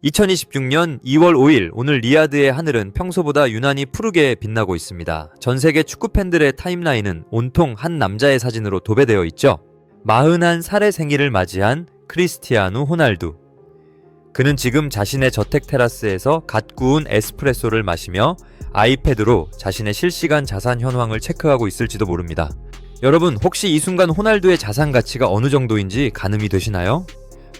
2026년 2월 5일 오늘 리야드의 하늘은 평소보다 유난히 푸르게 빛나고 있습니다. 전 세계 축구 팬들의 타임라인은 온통 한 남자의 사진으로 도배되어 있죠. 41살의 생일을 맞이한 크리스티아누 호날두. 그는 지금 자신의 저택 테라스에서 갓 구운 에스프레소를 마시며 아이패드로 자신의 실시간 자산 현황을 체크하고 있을지도 모릅니다. 여러분, 혹시 이 순간 호날두의 자산 가치가 어느 정도인지 가늠이 되시나요?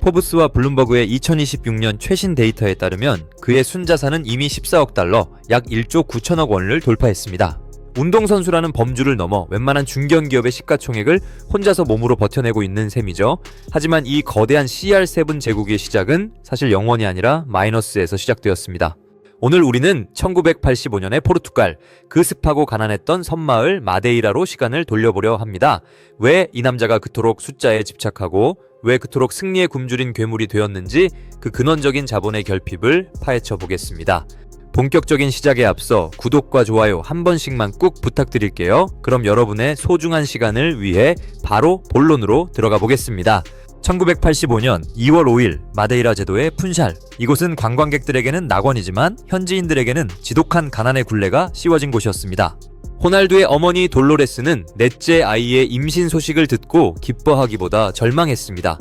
포브스와 블룸버그의 2026년 최신 데이터에 따르면 그의 순자산은 이미 14억 달러, 약 1조 9천억 원을 돌파했습니다. 운동선수라는 범주를 넘어 웬만한 중견기업의 시가총액을 혼자서 몸으로 버텨내고 있는 셈이죠. 하지만 이 거대한 CR7 제국의 시작은 사실 0원이 아니라 마이너스에서 시작되었습니다. 오늘 우리는 1985년의 포르투갈, 그 습하고 가난했던 섬마을 마데이라로 시간을 돌려보려 합니다. 왜 이 남자가 그토록 숫자에 집착하고 왜 그토록 승리에 굶주린 괴물이 되었는지 그 근원적인 자본의 결핍을 파헤쳐 보겠습니다. 본격적인 시작에 앞서 구독과 좋아요 한 번씩만 꼭 부탁드릴게요. 그럼 여러분의 소중한 시간을 위해 바로 본론으로 들어가 보겠습니다. 1985년 2월 5일 마데이라 제도의 푼샬. 이곳은 관광객들에게는 낙원이지만 현지인들에게는 지독한 가난의 굴레가 씌워진 곳이었습니다. 호날두의 어머니 돌로레스는 넷째 아이의 임신 소식을 듣고 기뻐하기보다 절망했습니다.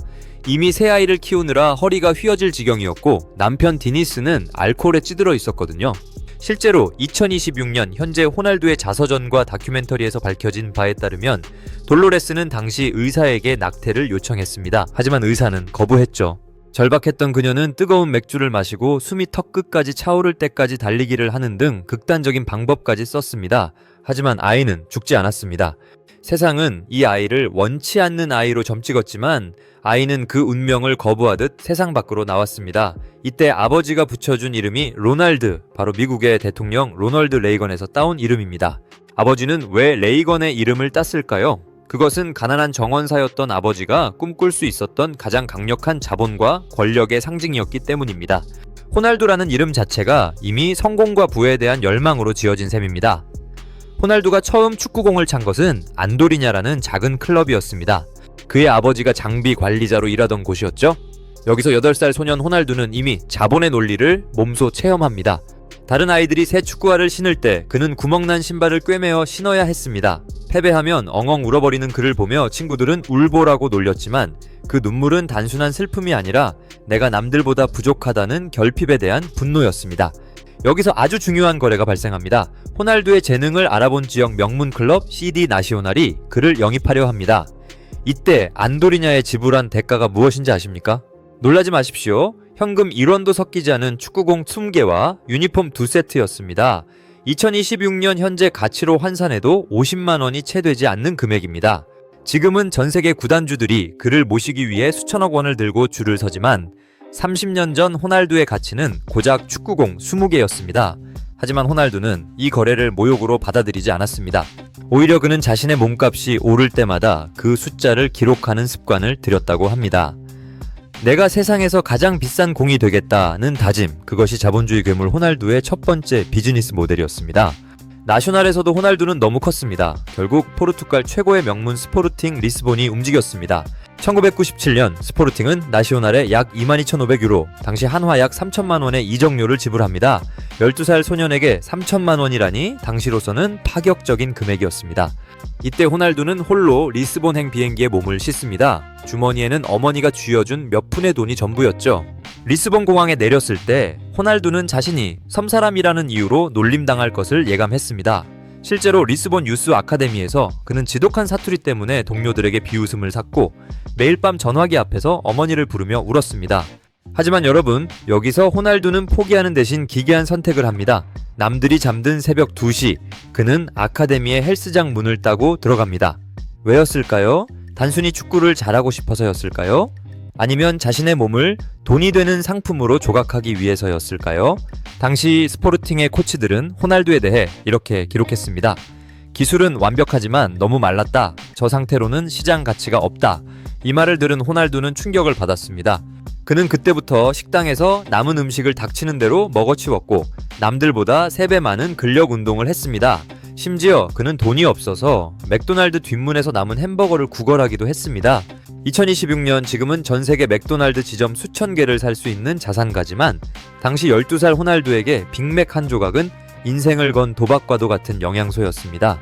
이미 새 아이를 키우느라 허리가 휘어질 지경이었고 남편 디니스는 알코올에 찌들어 있었거든요. 실제로 2026년 현재 호날두의 자서전과 다큐멘터리에서 밝혀진 바에 따르면 돌로레스는 당시 의사에게 낙태를 요청했습니다. 하지만 의사는 거부했죠. 절박했던 그녀는 뜨거운 맥주를 마시고 숨이 턱끝까지 차오를 때까지 달리기를 하는 등 극단적인 방법까지 썼습니다. 하지만 아이는 죽지 않았습니다. 세상은 이 아이를 원치 않는 아이로 점찍었지만 아이는 그 운명을 거부하듯 세상 밖으로 나왔습니다. 이때 아버지가 붙여준 이름이 로날드, 바로 미국의 대통령 로널드 레이건에서 따온 이름입니다. 아버지는 왜 레이건의 이름을 땄을까요? 그것은 가난한 정원사였던 아버지가 꿈꿀 수 있었던 가장 강력한 자본과 권력의 상징이었기 때문입니다. 호날두라는 이름 자체가 이미 성공과 부에 대한 열망으로 지어진 셈입니다. 호날두가 처음 축구공을 찬 것은 안도리냐라는 작은 클럽이었습니다. 그의 아버지가 장비 관리자로 일하던 곳이었죠. 여기서 8살 소년 호날두는 이미 자본의 논리를 몸소 체험합니다. 다른 아이들이 새 축구화를 신을 때 그는 구멍난 신발을 꿰매어 신어야 했습니다. 패배하면 엉엉 울어버리는 그를 보며 친구들은 울보라고 놀렸지만 그 눈물은 단순한 슬픔이 아니라 내가 남들보다 부족하다는 결핍에 대한 분노였습니다. 여기서 아주 중요한 거래가 발생합니다. 호날두의 재능을 알아본 지역 명문 클럽 CD 나시오날이 그를 영입하려 합니다. 이때 안도리냐에 지불한 대가가 무엇인지 아십니까? 놀라지 마십시오. 현금 1원도 섞이지 않은 축구공 20개와 유니폼 2세트였습니다. 2026년 현재 가치로 환산해도 50만 원이 채 되지 않는 금액입니다. 지금은 전 세계 구단주들이 그를 모시기 위해 수천억 원을 들고 줄을 서지만 30년 전 호날두의 가치는 고작 축구공 20개였습니다. 하지만 호날두는 이 거래를 모욕으로 받아들이지 않았습니다. 오히려 그는 자신의 몸값이 오를 때마다 그 숫자를 기록하는 습관을 들였다고 합니다. 내가 세상에서 가장 비싼 공이 되겠다는 다짐, 그것이 자본주의 괴물 호날두의 첫 번째 비즈니스 모델이었습니다. 나셔널에서도 호날두는 너무 컸습니다. 결국 포르투갈 최고의 명문 스포르팅 리스본이 움직였습니다. 1997년 스포르팅은 나시오날에 약 22,500유로, 당시 한화 약 3천만 원의 이적료를 지불합니다. 12살 소년에게 3천만 원이라니 당시로서는 파격적인 금액이었습니다. 이때 호날두는 홀로 리스본행 비행기에 몸을 싣습니다. 주머니에는 어머니가 쥐어준 몇 푼의 돈이 전부였죠. 리스본 공항에 내렸을 때 호날두는 자신이 섬사람이라는 이유로 놀림당할 것을 예감했습니다. 실제로 리스본 유스 아카데미에서 그는 지독한 사투리 때문에 동료들에게 비웃음을 샀고 매일 밤 전화기 앞에서 어머니를 부르며 울었습니다. 하지만 여러분, 여기서 호날두는 포기하는 대신 기괴한 선택을 합니다. 남들이 잠든 새벽 2시, 그는 아카데미의 헬스장 문을 따고 들어갑니다. 왜였을까요? 단순히 축구를 잘하고 싶어서였을까요? 아니면 자신의 몸을 돈이 되는 상품으로 조각하기 위해서였을까요? 당시 스포르팅의 코치들은 호날두에 대해 이렇게 기록했습니다. 기술은 완벽하지만 너무 말랐다. 저 상태로는 시장 가치가 없다. 이 말을 들은 호날두는 충격을 받았습니다. 그는 그때부터 식당에서 남은 음식을 닥치는 대로 먹어치웠고 남들보다 3배 많은 근력 운동을 했습니다. 심지어 그는 돈이 없어서 맥도날드 뒷문에서 남은 햄버거를 구걸하기도 했습니다. 2026년 지금은 전 세계 맥도날드 지점 수천 개를 살 수 있는 자산가지만 당시 12살 호날두에게 빅맥 한 조각은 인생을 건 도박과도 같은 영양소였습니다.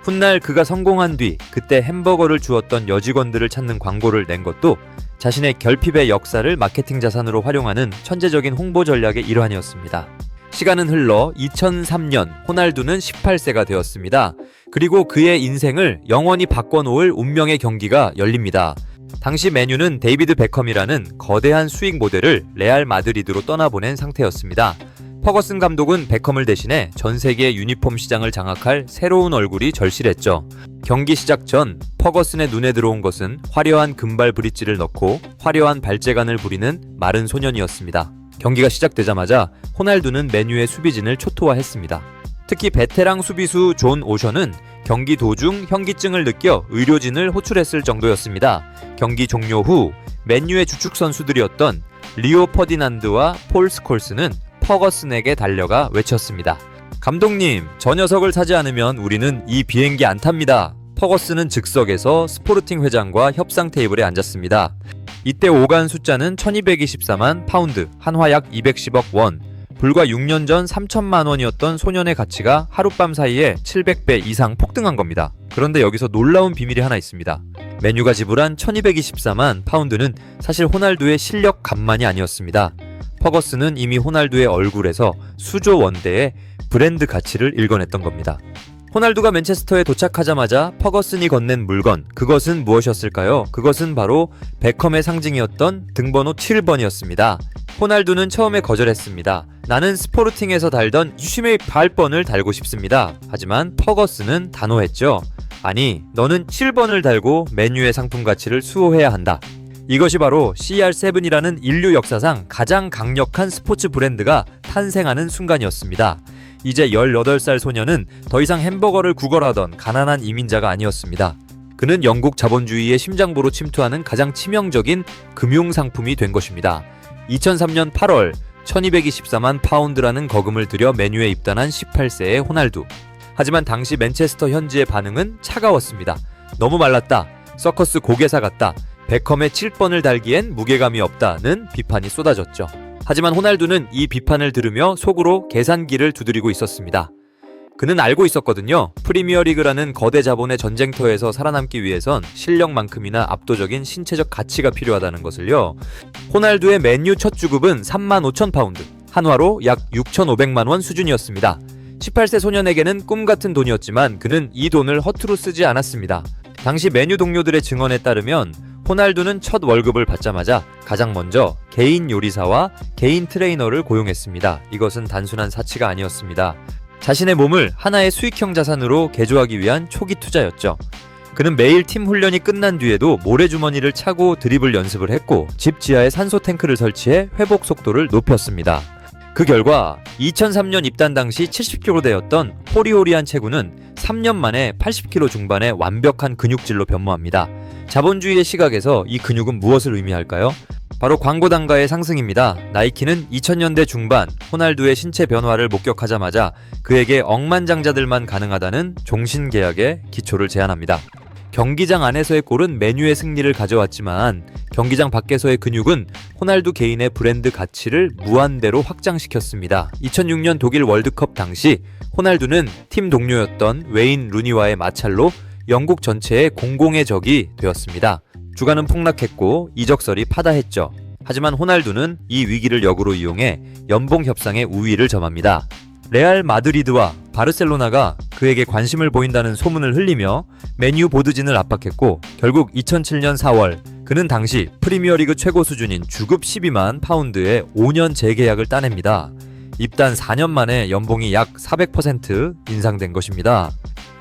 훗날 그가 성공한 뒤 그때 햄버거를 주었던 여직원들을 찾는 광고를 낸 것도 자신의 결핍의 역사를 마케팅 자산으로 활용하는 천재적인 홍보 전략의 일환이었습니다. 시간은 흘러 2003년 호날두는 18세가 되었습니다. 그리고 그의 인생을 영원히 바꿔놓을 운명의 경기가 열립니다. 당시 맨유는 데이비드 베컴이라는 거대한 수익 모델을 레알 마드리드로 떠나보낸 상태였습니다. 퍼거슨 감독은 베컴을 대신해 전 세계 유니폼 시장을 장악할 새로운 얼굴이 절실했죠. 경기 시작 전 퍼거슨의 눈에 들어온 것은 화려한 금발 브릿지를 넣고 화려한 발재간을 부리는 마른 소년이었습니다. 경기가 시작되자마자 호날두는 맨유의 수비진을 초토화했습니다. 특히 베테랑 수비수 존 오션은 경기 도중 현기증을 느껴 의료진을 호출했을 정도였습니다. 경기 종료 후 맨유의 주축 선수들이었던 리오 퍼디난드와 폴 스콜스는 퍼거슨에게 달려가 외쳤습니다. 감독님, 저 녀석을 사지 않으면 우리는 이 비행기 안 탑니다. 퍼거슨은 즉석에서 스포르팅 회장과 협상 테이블에 앉았습니다. 이때 오간 숫자는 1224만 파운드, 한화약 210억 원, 불과 6년 전 3천만 원이었던 소년의 가치가 하룻밤 사이에 700배 이상 폭등한 겁니다. 그런데 여기서 놀라운 비밀이 하나 있습니다. 맨유가 지불한 1224만 파운드는 사실 호날두의 실력 값만이 아니었습니다. 퍼거슨은 이미 호날두의 얼굴에서 수조 원대의 브랜드 가치를 읽어냈던 겁니다. 호날두가 맨체스터에 도착하자마자 퍼거슨이 건넨 물건, 그것은 무엇이었을까요? 그것은 바로 베컴의 상징이었던 등번호 7번이었습니다. 호날두는 처음에 거절했습니다. 나는 스포르팅에서 달던 유심의 8번을 달고 싶습니다. 하지만 퍼거슨은 단호했죠. 아니, 너는 7번을 달고 맨유의 상품 가치를 수호해야 한다. 이것이 바로 CR7이라는 인류 역사상 가장 강력한 스포츠 브랜드가 탄생하는 순간이었습니다. 이제 18살 소년은 더 이상 햄버거를 구걸하던 가난한 이민자가 아니었습니다. 그는 영국 자본주의의 심장부로 침투하는 가장 치명적인 금융상품이 된 것입니다. 2003년 8월 1224만 파운드라는 거금을 들여 맨유에 입단한 18세의 호날두. 하지만 당시 맨체스터 현지의 반응은 차가웠습니다. 너무 말랐다. 서커스 고개사 같다. 베컴의 7번을 달기엔 무게감이 없다는 비판이 쏟아졌죠. 하지만 호날두는 이 비판을 들으며 속으로 계산기를 두드리고 있었습니다. 그는 알고 있었거든요. 프리미어리그라는 거대 자본의 전쟁터에서 살아남기 위해선 실력만큼이나 압도적인 신체적 가치가 필요하다는 것을요. 호날두의 맨유 첫 주급은 35,000파운드, 한화로 약 6,500만 원 수준이었습니다. 18세 소년에게는 꿈같은 돈이었지만 그는 이 돈을 허투루 쓰지 않았습니다. 당시 맨유 동료들의 증언에 따르면 호날두는 첫 월급을 받자마자 가장 먼저 개인 요리사와 개인 트레이너를 고용했습니다. 이것은 단순한 사치가 아니었습니다. 자신의 몸을 하나의 수익형 자산으로 개조하기 위한 초기 투자였죠. 그는 매일 팀 훈련이 끝난 뒤에도 모래주머니를 차고 드리블 연습을 했고 집 지하에 산소 탱크를 설치해 회복 속도를 높였습니다. 그 결과 2003년 입단 당시 70kg대였던 호리호리한 체구는 3년 만에 80kg 중반의 완벽한 근육질로 변모합니다. 자본주의의 시각에서 이 근육은 무엇을 의미할까요? 바로 광고 단가의 상승입니다. 나이키는 2000년대 중반 호날두의 신체 변화를 목격하자마자 그에게 억만장자들만 가능하다는 종신 계약의 기초를 제안합니다. 경기장 안에서의 골은 맨유의 승리를 가져왔지만 경기장 밖에서의 근육은 호날두 개인의 브랜드 가치를 무한대로 확장시켰습니다. 2006년 독일 월드컵 당시 호날두는 팀 동료였던 웨인 루니와의 마찰로 영국 전체의 공공의 적이 되었습니다. 주가는 폭락했고 이적설이 파다했죠. 하지만 호날두는 이 위기를 역으로 이용해 연봉 협상의 우위를 점합니다. 레알 마드리드와 바르셀로나가 그에게 관심을 보인다는 소문을 흘리며 맨유 보드진을 압박했고 결국 2007년 4월 그는 당시 프리미어리그 최고 수준인 주급 12만 파운드의 5년 재계약을 따냅니다. 입단 4년 만에 연봉이 약 400% 인상된 것입니다.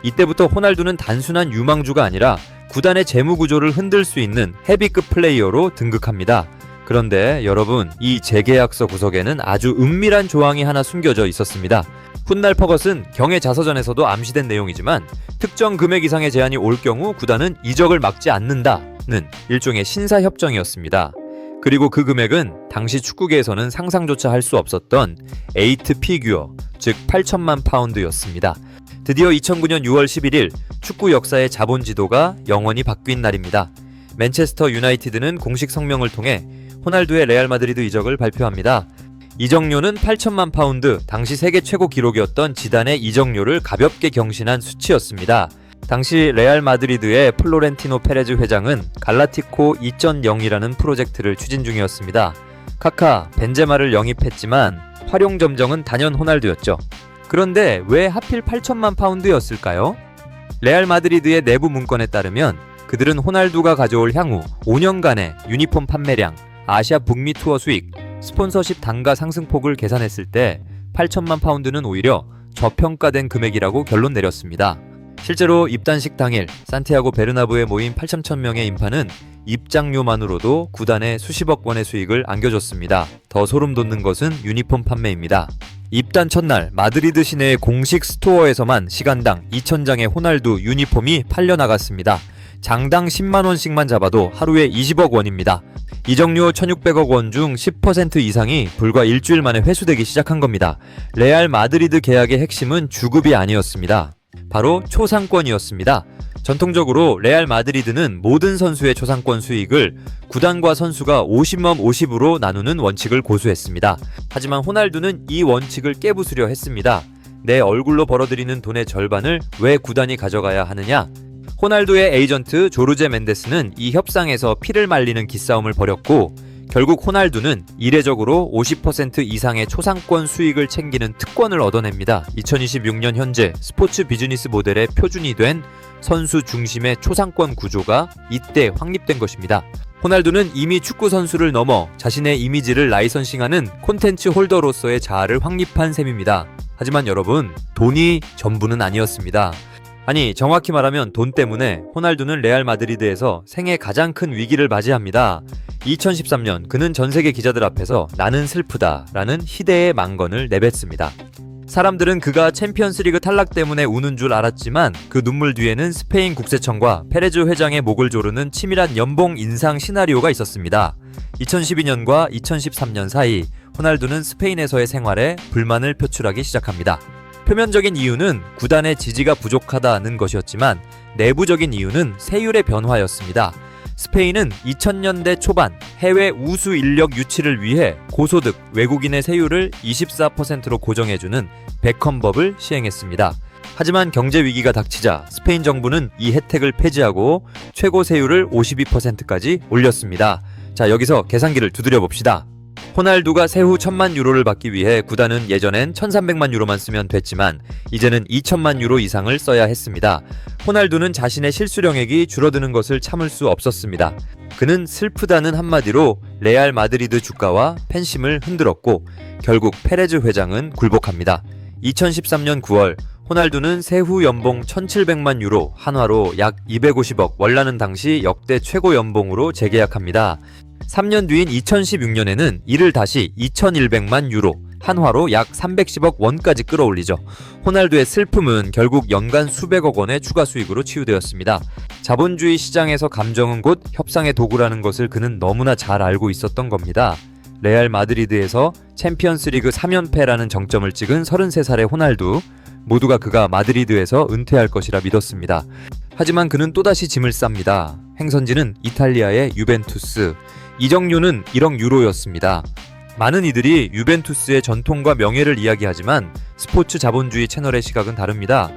이때부터 호날두는 단순한 유망주가 아니라 구단의 재무 구조를 흔들 수 있는 헤비급 플레이어로 등극합니다. 그런데 여러분, 이 재계약서 구석에는 아주 은밀한 조항이 하나 숨겨져 있었습니다. 훗날 퍼것은 경애 자서전에서도 암시된 내용이지만 특정 금액 이상의 제한이 올 경우 구단은 이적을 막지 않는다는 일종의 신사협정이었습니다. 그리고 그 금액은 당시 축구계에서는 상상조차 할 수 없었던 8 피규어, 즉 8천만 파운드였습니다. 드디어 2009년 6월 11일 축구 역사의 자본 지도가 영원히 바뀐 날입니다. 맨체스터 유나이티드는 공식 성명을 통해 호날두의 레알 마드리드 이적을 발표합니다. 이적료는 8천만 파운드, 당시 세계 최고 기록이었던 지단의 이적료를 가볍게 경신한 수치였습니다. 당시 레알 마드리드의 플로렌티노 페레즈 회장은 갈라티코 2.0이라는 프로젝트를 추진 중이었습니다. 카카, 벤제마를 영입했지만 활용 점정은 단연 호날두였죠. 그런데 왜 하필 8천만 파운드였을까요? 레알 마드리드의 내부 문건에 따르면 그들은 호날두가 가져올 향후 5년간의 유니폼 판매량, 아시아 북미 투어 수익, 스폰서십 단가 상승폭을 계산했을 때 8천만 파운드는 오히려 저평가된 금액이라고 결론 내렸습니다. 실제로 입단식 당일 산티아고 베르나브에 모인 8,000명의 인파는 입장료만으로도 구단에 수십억 원의 수익을 안겨줬습니다. 더 소름 돋는 것은 유니폼 판매입니다. 입단 첫날 마드리드 시내의 공식 스토어에서만 시간당 2,000장의 호날두 유니폼이 팔려나갔습니다. 장당 10만원씩만 잡아도 하루에 20억 원입니다. 이적료 1,600억 원 중 10% 이상이 불과 일주일 만에 회수되기 시작한 겁니다. 레알 마드리드 계약의 핵심은 주급이 아니었습니다. 바로 초상권이었습니다. 전통적으로 레알 마드리드는 모든 선수의 초상권 수익을 구단과 선수가 50멈 50으로 나누는 원칙을 고수했습니다. 하지만 호날두는 이 원칙을 깨부수려 했습니다. 내 얼굴로 벌어들이는 돈의 절반을 왜 구단이 가져가야 하느냐? 호날두의 에이전트 조르제 멘데스는 이 협상에서 피를 말리는 기싸움을 벌였고 결국 호날두는 이례적으로 50% 이상의 초상권 수익을 챙기는 특권을 얻어냅니다. 2026년 현재 스포츠 비즈니스 모델의 표준이 된 선수 중심의 초상권 구조가 이때 확립된 것입니다. 호날두는 이미 축구 선수를 넘어 자신의 이미지를 라이선싱하는 콘텐츠 홀더로서의 자아를 확립한 셈입니다. 하지만 여러분, 돈이 전부는 아니었습니다. 아니, 정확히 말하면 돈 때문에 호날두는 레알 마드리드에서 생애 가장 큰 위기를 맞이합니다. 2013년 그는 전세계 기자들 앞에서 나는 슬프다 라는 희대의 망건을 내뱉습니다. 사람들은 그가 챔피언스리그 탈락 때문에 우는 줄 알았지만 그 눈물 뒤에는 스페인 국세청과 페레즈 회장의 목을 조르는 치밀한 연봉 인상 시나리오가 있었습니다. 2012년과 2013년 사이 호날두는 스페인에서의 생활에 불만을 표출하기 시작합니다. 표면적인 이유는 구단의 지지가 부족하다는 것이었지만 내부적인 이유는 세율의 변화였습니다. 스페인은 2000년대 초반 해외 우수 인력 유치를 위해 고소득 외국인의 세율을 24%로 고정해주는 베컴법을 시행했습니다. 하지만 경제 위기가 닥치자 스페인 정부는 이 혜택을 폐지하고 최고 세율을 52%까지 올렸습니다. 자, 여기서 계산기를 두드려 봅시다. 호날두가 세후 1,000만 유로를 받기 위해 구단은 예전엔 1,300만 유로만 쓰면 됐지만 이제는 2,000만 유로 이상을 써야 했습니다. 호날두는 자신의 실수령액이 줄어드는 것을 참을 수 없었습니다. 그는 슬프다는 한마디로 레알 마드리드 주가와 팬심을 흔들었고 결국 페레즈 회장은 굴복합니다. 2013년 9월 호날두는 세후 연봉 1,700만 유로, 한화로 약 250억, 원라는 당시 역대 최고 연봉으로 재계약합니다. 3년 뒤인 2016년에는 이를 다시 2,100만 유로, 한화로 약 310억 원까지 끌어올리죠. 호날두의 슬픔은 결국 연간 수백억 원의 추가 수익으로 치유되었습니다. 자본주의 시장에서 감정은 곧 협상의 도구라는 것을 그는 너무나 잘 알고 있었던 겁니다. 레알 마드리드에서 챔피언스리그 3연패라는 정점을 찍은 33살의 호날두, 모두가 그가 마드리드에서 은퇴할 것이라 믿었습니다. 하지만 그는 또다시 짐을 쌉니다. 행선지는 이탈리아의 유벤투스, 이적료는 1억 유로였습니다. 많은 이들이 유벤투스의 전통과 명예를 이야기하지만 스포츠 자본주의 채널의 시각은 다릅니다.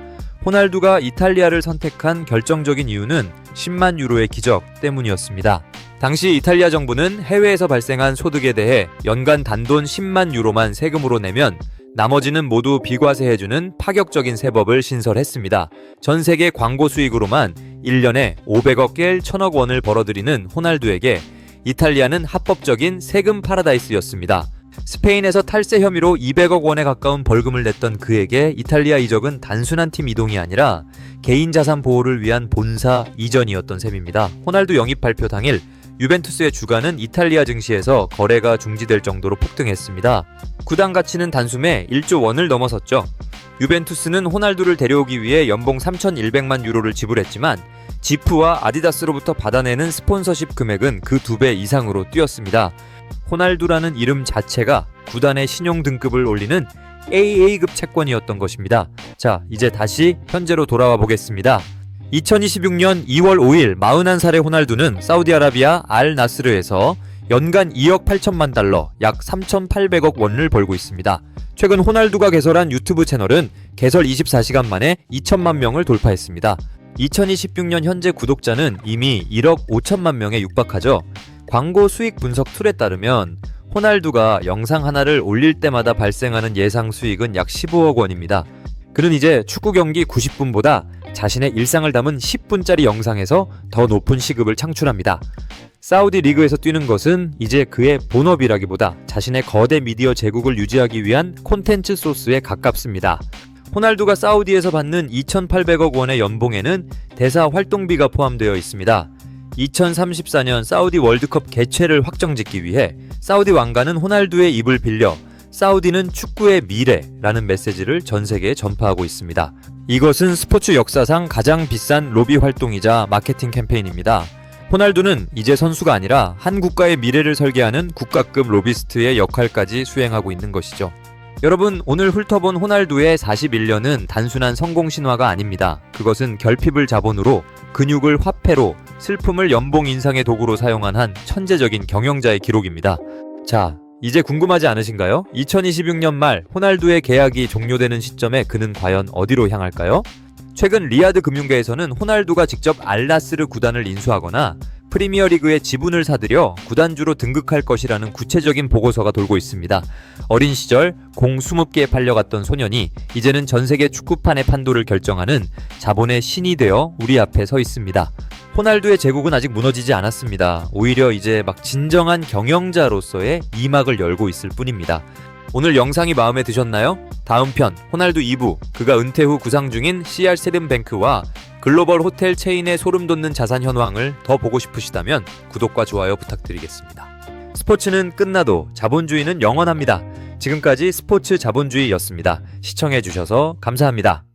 호날두가 이탈리아를 선택한 결정적인 이유는 10만 유로의 기적 때문이었습니다. 당시 이탈리아 정부는 해외에서 발생한 소득에 대해 연간 단돈 10만 유로만 세금으로 내면 나머지는 모두 비과세해주는 파격적인 세법을 신설했습니다. 전 세계 광고 수익으로만 1년에 500억 깰 1,000억 원을 벌어들이는 호날두에게 이탈리아는 합법적인 세금 파라다이스였습니다. 스페인에서 탈세 혐의로 200억 원에 가까운 벌금을 냈던 그에게 이탈리아 이적은 단순한 팀 이동이 아니라 개인 자산 보호를 위한 본사 이전이었던 셈입니다. 호날두 영입 발표 당일 유벤투스의 주가는 이탈리아 증시에서 거래가 중지될 정도로 폭등했습니다. 구단 가치는 단숨에 1조 원을 넘어섰죠. 유벤투스는 호날두를 데려오기 위해 연봉 3,100만 유로를 지불했지만 지프와 아디다스로부터 받아내는 스폰서십 금액은 그 2배 이상으로 뛰었습니다. 호날두라는 이름 자체가 구단의 신용 등급을 올리는 AA급 채권이었던 것입니다. 자, 이제 다시 현재로 돌아와 보겠습니다. 2026년 2월 5일 41살의 호날두는 사우디아라비아 알 나스르에서 연간 2억 8천만 달러, 약 3,800억 원을 벌고 있습니다. 최근 호날두가 개설한 유튜브 채널은 개설 24시간 만에 2천만 명을 돌파했습니다. 2026년 현재 구독자는 이미 1억 5천만 명에 육박하죠. 광고 수익 분석 툴에 따르면 호날두가 영상 하나를 올릴 때마다 발생하는 예상 수익은 약 15억 원입니다. 그는 이제 축구 경기 90분보다 자신의 일상을 담은 10분짜리 영상에서 더 높은 시급을 창출합니다. 사우디 리그에서 뛰는 것은 이제 그의 본업이라기보다 자신의 거대 미디어 제국을 유지하기 위한 콘텐츠 소스에 가깝습니다. 호날두가 사우디에서 받는 2,800억 원의 연봉에는 대사 활동비가 포함되어 있습니다. 2034년 사우디 월드컵 개최를 확정짓기 위해 사우디 왕가는 호날두의 입을 빌려 사우디는 축구의 미래라는 메시지를 전 세계에 전파하고 있습니다. 이것은 스포츠 역사상 가장 비싼 로비 활동이자 마케팅 캠페인입니다. 호날두는 이제 선수가 아니라 한 국가의 미래를 설계하는 국가급 로비스트의 역할까지 수행하고 있는 것이죠. 여러분, 오늘 훑어본 호날두의 41년은 단순한 성공 신화가 아닙니다. 그것은 결핍을 자본으로, 근육을 화폐로, 슬픔을 연봉 인상의 도구로 사용한 한 천재적인 경영자의 기록입니다. 자, 이제 궁금하지 않으신가요? 2026년 말 호날두의 계약이 종료되는 시점에 그는 과연 어디로 향할까요? 최근 리야드 금융계에서는 호날두가 직접 알나스르 구단을 인수하거나 프리미어리그의 지분을 사들여 구단주로 등극할 것이라는 구체적인 보고서가 돌고 있습니다. 어린 시절 공 20개에 팔려갔던 소년이 이제는 전세계 축구판의 판도를 결정하는 자본의 신이 되어 우리 앞에 서 있습니다. 호날두의 제국은 아직 무너지지 않았습니다. 오히려 이제 막 진정한 경영자로서의 이막을 열고 있을 뿐입니다. 오늘 영상이 마음에 드셨나요? 다음 편 호날두 2부, 그가 은퇴 후 구상 중인 CR7뱅크와 글로벌 호텔 체인의 소름돋는 자산 현황을 더 보고 싶으시다면 구독과 좋아요 부탁드리겠습니다. 스포츠는 끝나도 자본주의는 영원합니다. 지금까지 스포츠 자본주의였습니다. 시청해주셔서 감사합니다.